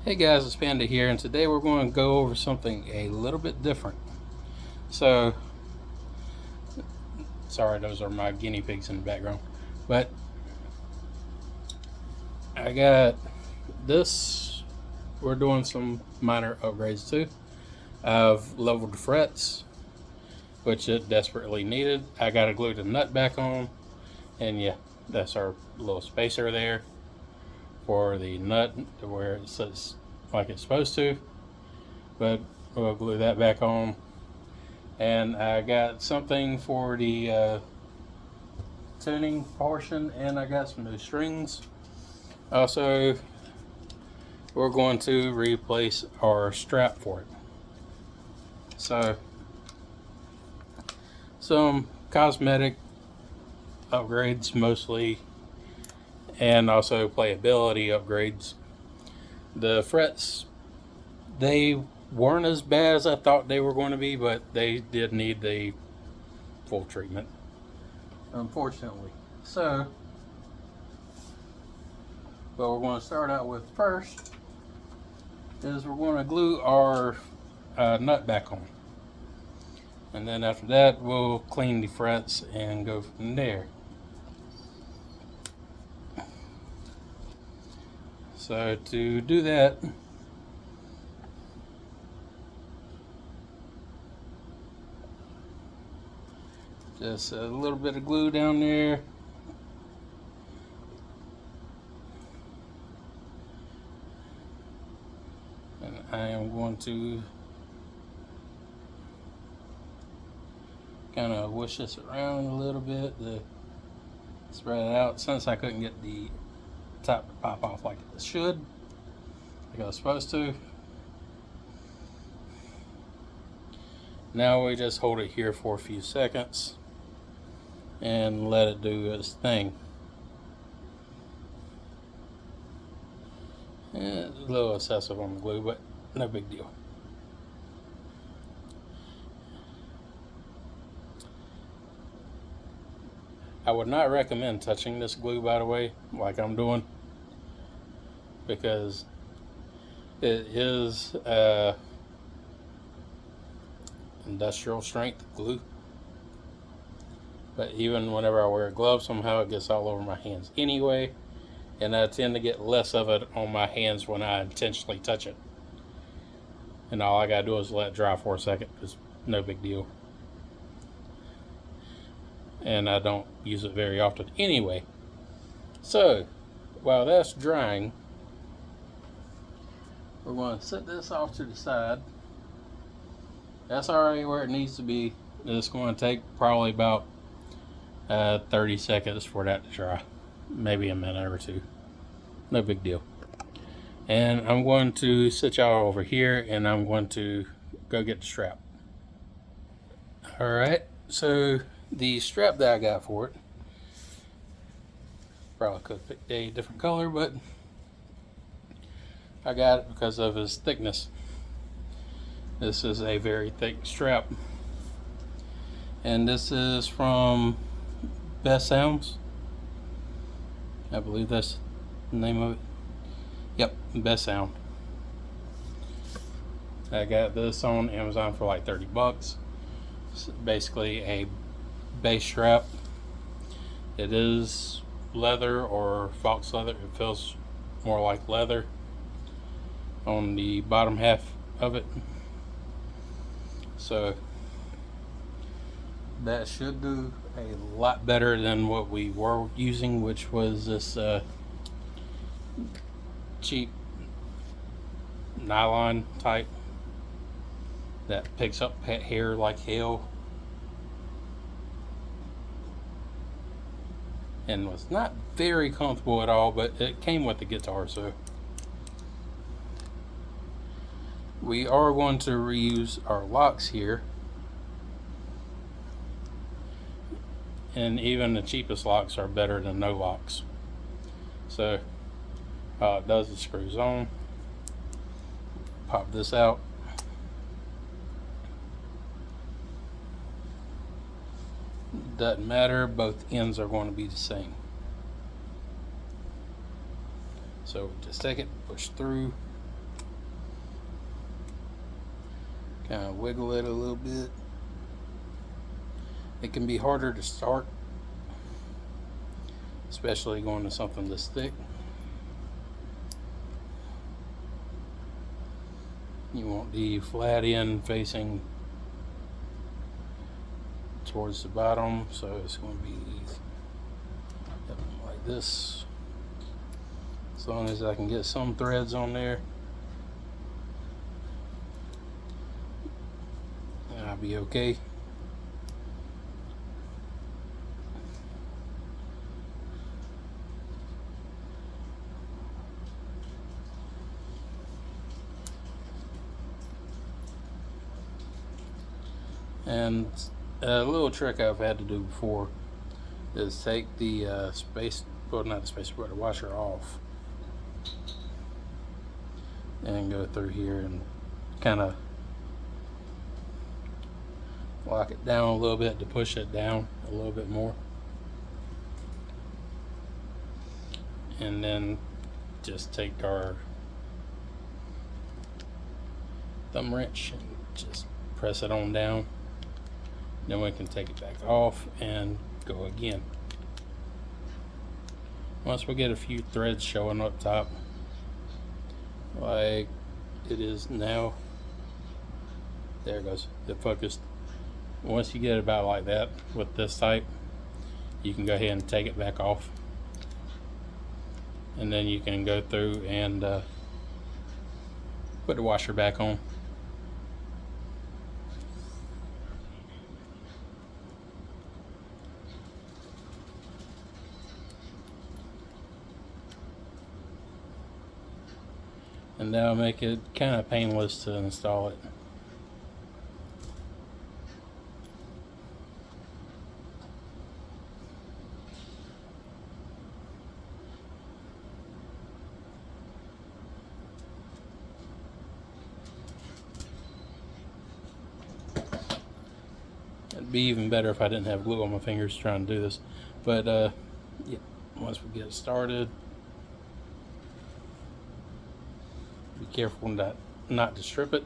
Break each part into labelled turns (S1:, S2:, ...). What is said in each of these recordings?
S1: Hey guys, it's Panda here, and today we're going to go over something a little bit different. So, sorry, those are my guinea pigs in the background. But I got this. We're doing some minor upgrades too. I've leveled the frets, which it desperately needed. I got to glue the nut back on, and yeah, that's our little spacer there for the nut to where it sits like it's supposed to. But we'll glue that back on. And I got something for the tuning portion, and I got some new strings. Also, we're going to replace our strap for it. So, some cosmetic upgrades mostly, and also playability upgrades. The frets, they weren't as bad as I thought they were going to be, but they did need the full treatment, unfortunately. So, what we're going to start out with first is we're going to glue our nut back on. And then after that, we'll clean the frets and go from there. So to do that, just a little bit of glue down there. And I am going to kind of wish this around a little bit to spread it out, since I couldn't get the top to pop off like it should, like I was supposed to. Now we just hold it here for a few seconds and let it do its thing. It's a little excessive on the glue, but no big deal. I would not recommend touching this glue, by the way, like I'm doing, because it is industrial strength glue. But even whenever I wear gloves, somehow it gets all over my hands anyway, and I tend to get less of it on my hands when I intentionally touch it. And all I gotta do is let it dry for a second. It's no big deal. And I don't use it very often anyway. So, while that's drying, we're going to set this off to the side. That's already where it needs to be. It's going to take probably about 30 seconds for that to dry. Maybe a minute or two. No big deal. And I'm going to sit y'all over here, and I'm going to go get the strap. Alright, so the strap that I got for it, probably could have picked a different color, but I got it because of its thickness. This is a very thick strap, and this is from Best Sounds. I believe that's the name of it. Yep, Best Sound. I got this on Amazon for like 30 bucks. It's basically a base strap. It is leather or fox leather. It feels more like leather on the bottom half of it. So that should do a lot better than what we were using, which was this cheap nylon type that picks up pet hair like hell, and was not very comfortable at all, but it came with the guitar. So we are going to reuse our locks here, and even the cheapest locks are better than no locks. So it does, the screws on, pop this out, doesn't matter, both ends are going to be the same. So just take it, push through, Kind of wiggle it a little bit. It can be harder to start, especially going to something this thick. You want the flat end facing towards the bottom, so it's going to be like this. As long as I can get some threads on there, I'll be okay. And a little trick I've had to do before is take the well, not the spacer, but the washer off, and go through here and kind of lock it down a little bit to push it down a little bit more, and then just take our thumb wrench and just press it on down. Then we can take it back off and go again. Once we get a few threads showing up top, like it is now, there it goes, it focused. Once you get about like that with this type, you can go ahead and take it back off, and then you can go through and put the washer back on. And that'll make it kind of painless to install it. It'd be even better if I didn't have glue on my fingers trying to do this. But yeah, once we get started, be careful not to strip it.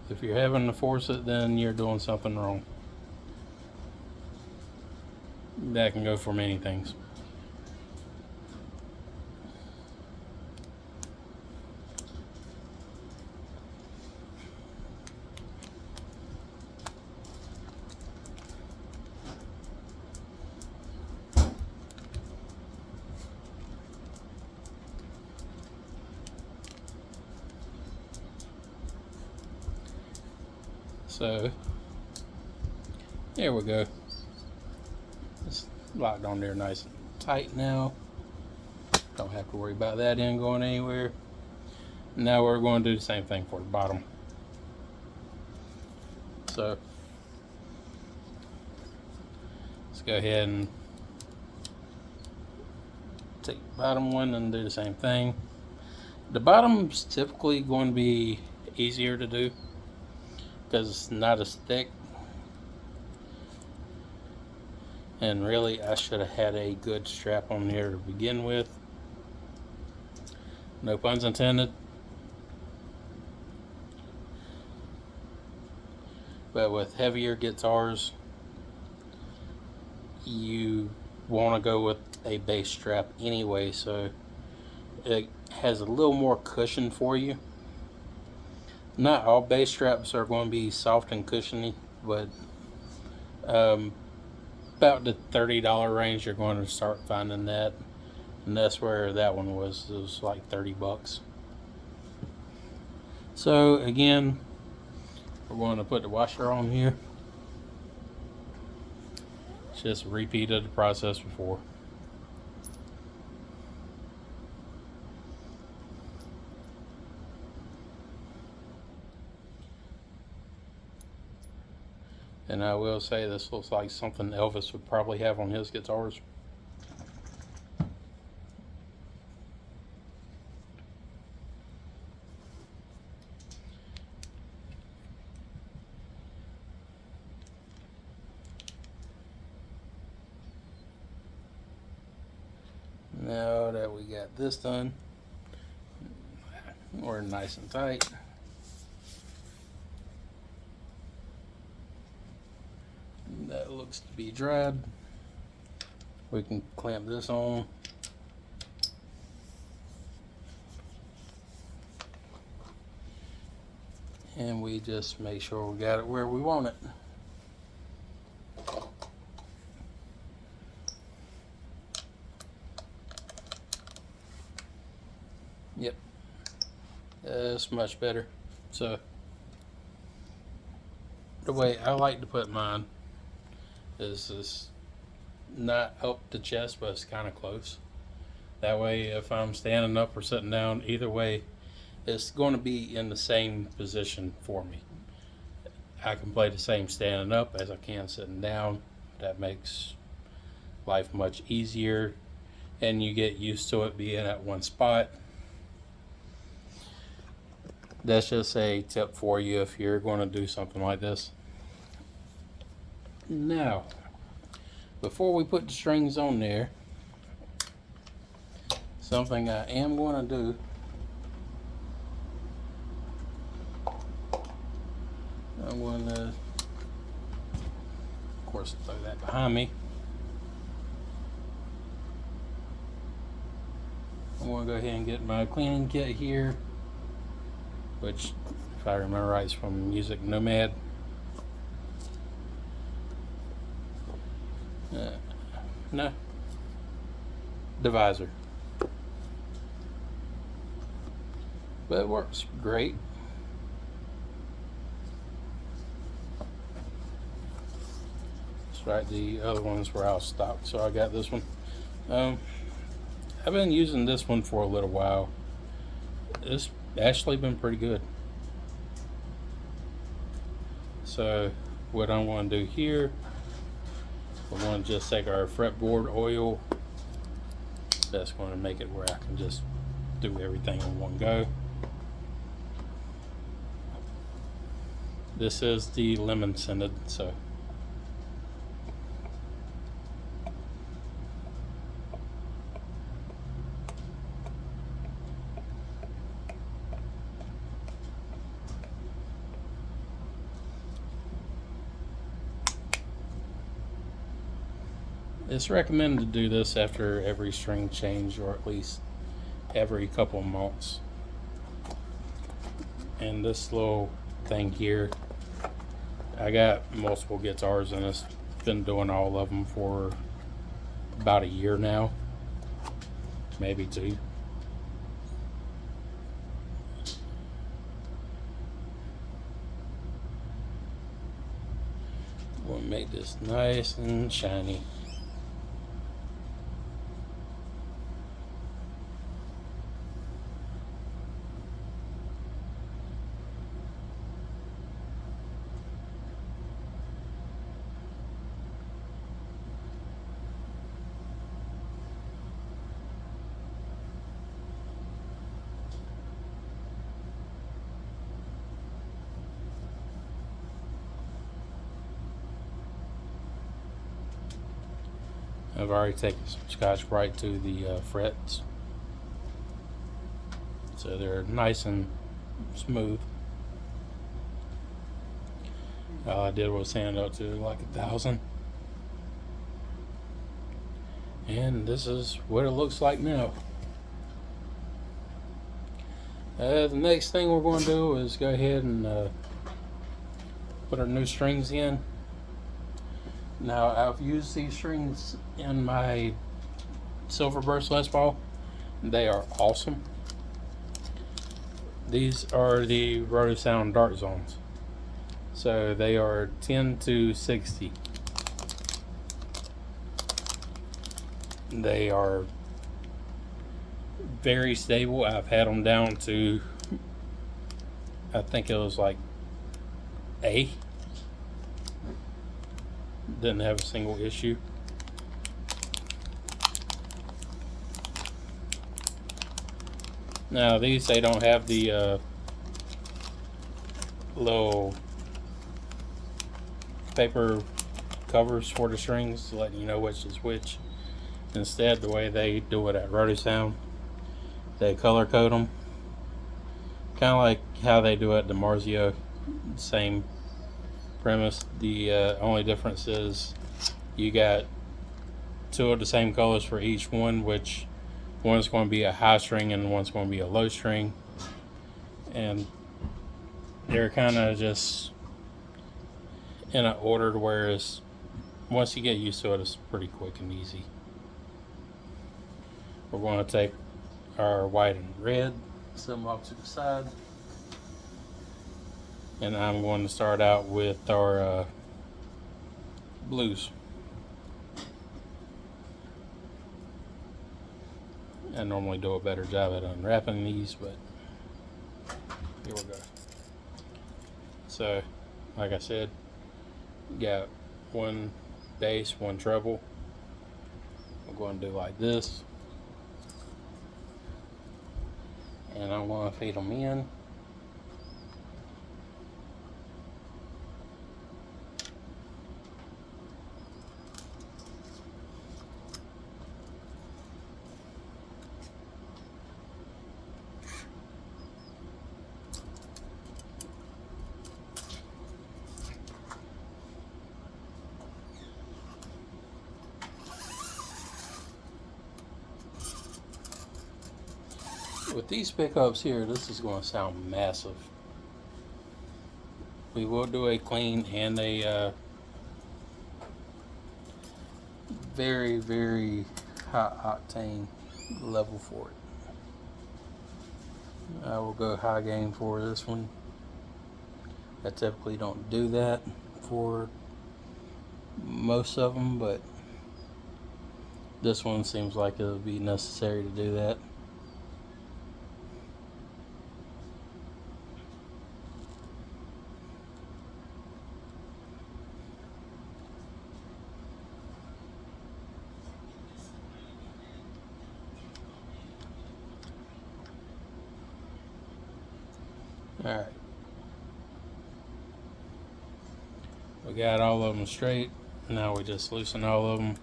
S1: If you're having to force it, then you're doing something wrong. That can go for many things. So there we go. It's locked on there nice and tight now. Don't have to worry about that end going anywhere. Now we're going to do the same thing for the bottom. So let's go ahead and take the bottom one and do the same thing. The bottom's typically going to be easier to do because it's not as thick. And really, I should have had a good strap on there to begin with. No puns intended. But with heavier guitars, you want to go with a bass strap anyway, so it has a little more cushion for you. Not all bass straps are going to be soft and cushiony, but about the $30 range you're going to start finding that, and that's where that one was. It was like 30 bucks. So again, we're going to put the washer on here. Just repeated the process before. And I will say this looks like something Elvis would probably have on his guitars. Now that we got this done, we're nice and tight. That looks to be dried. We can clamp this on. And we just make sure we got it where we want it. Yep, that's much better. So the way I like to put mine is not up the chest, but it's kind of close. That way, if I'm standing up or sitting down, either way, it's going to be in the same position for me. I can play the same standing up as I can sitting down. That makes life much easier, and you get used to it being at one spot. That's just a tip for you if you're going to do something like this. Now, before we put the strings on there, something I am going to do, I'm going to, of course, throw that behind me. I'm going to go ahead and get my cleaning kit here, which, if I remember right, is from Music Nomad. No, divisor, but it works great. That's right, the other ones were out of stock, so I got this one. I've been using this one for a little while. It's actually been pretty good. So what I'm going to do here, we're going to just take our fretboard oil. That's going to make it where I can just do everything in one go. This is the lemon scented, so it's recommended to do this after every string change, or at least every couple of months. And this little thing here, I got multiple guitars and it's been doing all of them for about a year now, maybe 2. We'll make this nice and shiny. I've already taken some Scotch-Brite to the frets, so they're nice and smooth. All I did was sand up to like 1,000, and this is what it looks like now. The next thing we're going to do is go ahead and put our new strings in. Now, I've used these strings in my Silverburst Les Paul. They are awesome. These are the Rotosound Dart Zones. So they are 10 to 60. They are very stable. I've had them down to, I think it was like A. Didn't have a single issue. Now these, they don't have the little paper covers for the strings to let you know which is which. Instead, the way they do it at Rotosound, they color code them, kind of like how they do it at DiMarzio. Same premise. The only difference is you got two of the same colors for each one, which one's going to be a high string and one's going to be a low string, and they're kind of just in an order, whereas once you get used to it, it's pretty quick and easy. We're going to take our white and red, set them off to the side, and I'm going to start out with our blues. I normally do a better job at unwrapping these, but here we go. So, like I said, got one bass, one treble. I'm going to do like this, and I'm going to feed them in. With these pickups here, this is going to sound massive. We will do a clean and a very, very high octane level for it. I will go high gain for this one. I typically don't do that for most of them, but this one seems like it would be necessary to do that. Alright, we got all of them straight. Now we just loosen all of them.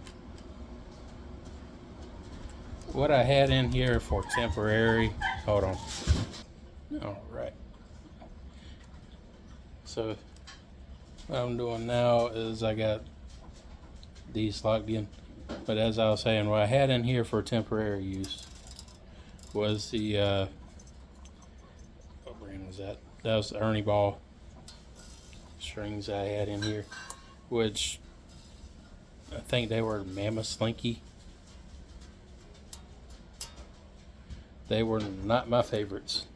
S1: What I had in here for temporary, hold on. Alright, so what I'm doing now is I got these locked in, but as I was saying, what I had in here for temporary use was the what brand was that? That was the Ernie Ball strings I had in here, which I think they were Mammoth Slinky. They were not my favorites.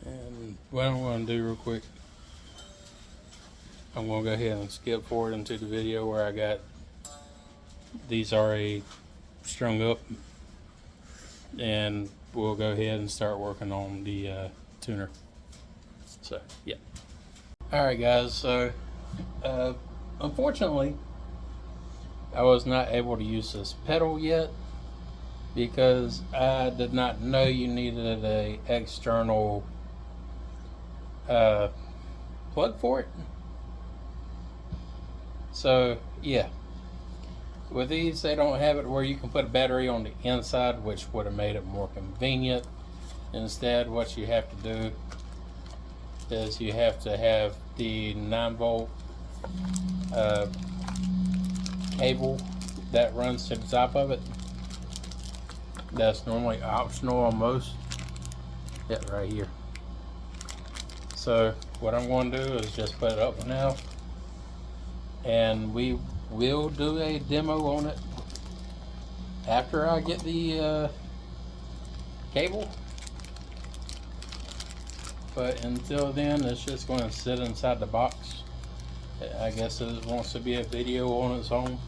S1: And what I'm going to do real quick, I'm going to go ahead and skip forward into the video where I got these already strung up, and we'll go ahead and start working on the tuner. So yeah. Alright guys, so unfortunately I was not able to use this pedal yet because I did not know you needed a external plug for it. So yeah, with these they don't have it where you can put a battery on the inside, which would have made it more convenient. Instead, what you have to do is you have to have the 9-volt cable that runs to the top of it. That's normally optional on most. Yeah, right here. So what I'm going to do is just put it up now, and we will do a demo on it after I get the cable. But until then, it's just going to sit inside the box. I guess it wants to be a video on its own.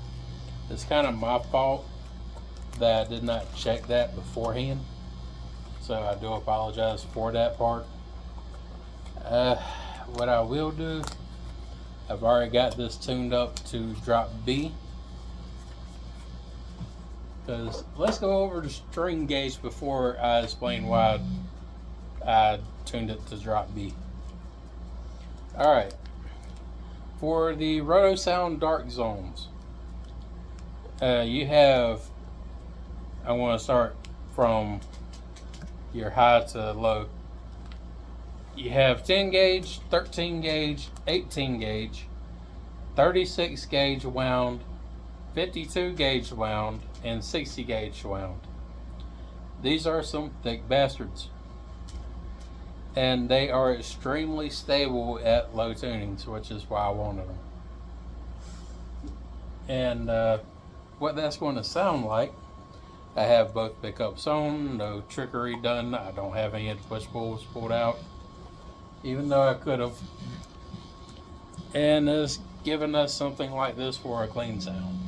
S1: It's kind of my fault that I did not check that beforehand. So I do apologize for that part. What I will do, I've already got this tuned up to drop B. Because let's go over the string gauge before I explain why I tuned it to drop B. Alright. For the Rotosound dark zones, you have, I want to start from your high to low. You have 10 gauge, 13 gauge, 18 gauge, 36 gauge wound, 52 gauge wound, and 60 gauge wound. These are some thick bastards, and they are extremely stable at low tunings, which is why I wanted them. And what that's going to sound like, I have both pickups on, no trickery done. I don't have any of the push pulls pulled out, even though I could have. And it's giving us something like this for a clean sound.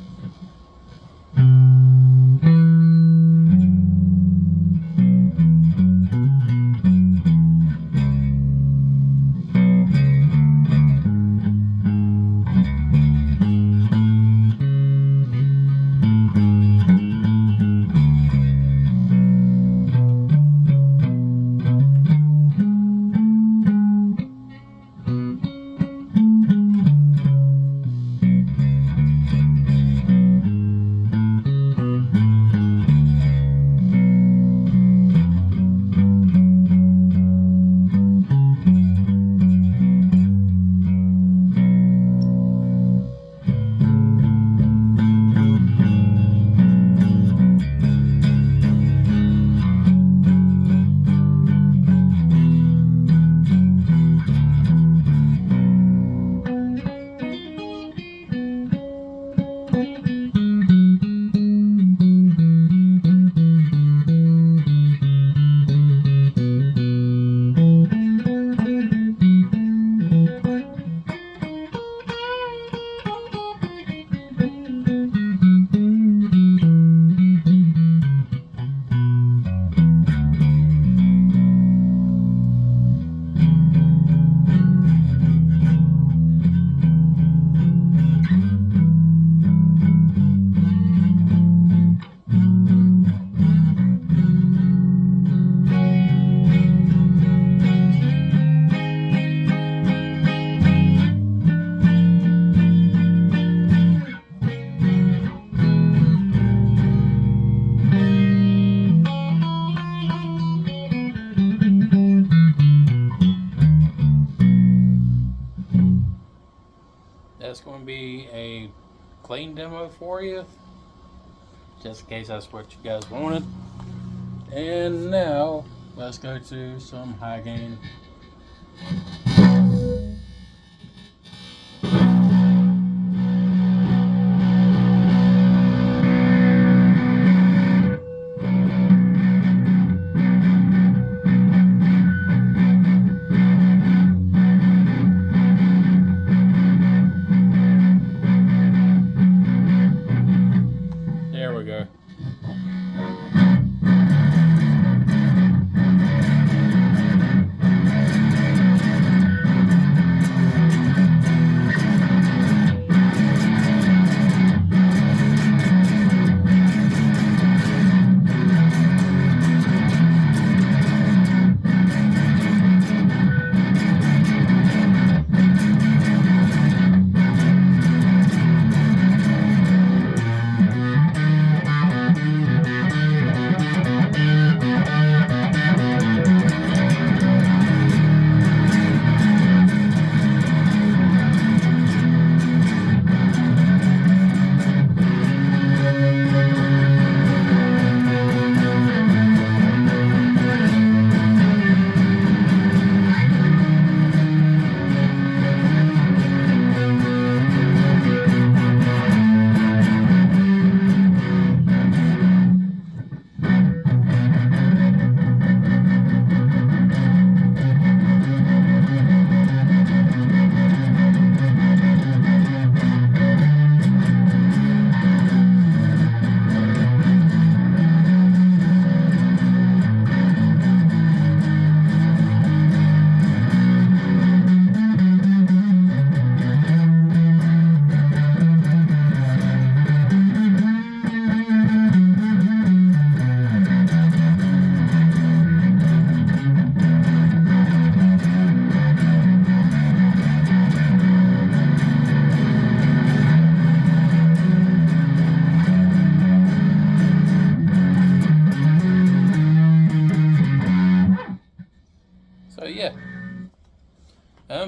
S1: That's going to be a clean demo for you, just in case that's what you guys wanted. And now let's go to some high gain.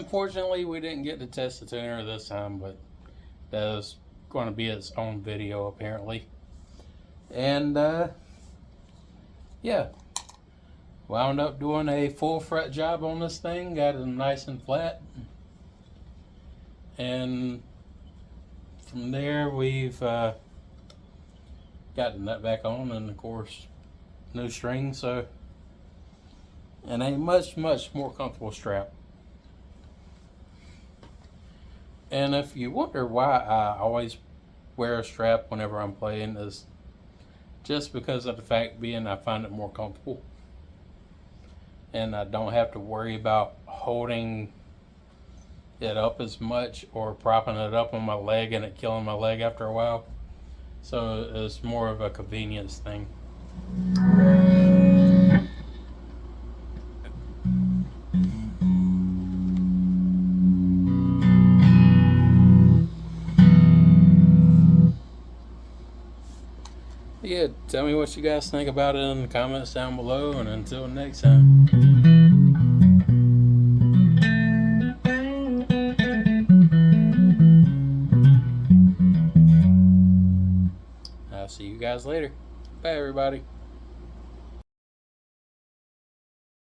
S1: unfortunately, we didn't get to test the tuner this time, but that is going to be its own video apparently. And yeah, wound up doing a full fret job on this thing, got it nice and flat, and from there we've got the nut back on, and of course new string, so, and a much more comfortable strap. And if you wonder why I always wear a strap whenever I'm playing, is just because of the fact being I find it more comfortable, and I don't have to worry about holding it up as much or propping it up on my leg and it killing my leg after a while. So it's more of a convenience thing. Yeah, tell me what you guys think about it in the comments down below, and until next time. I'll see you guys later. Bye, everybody.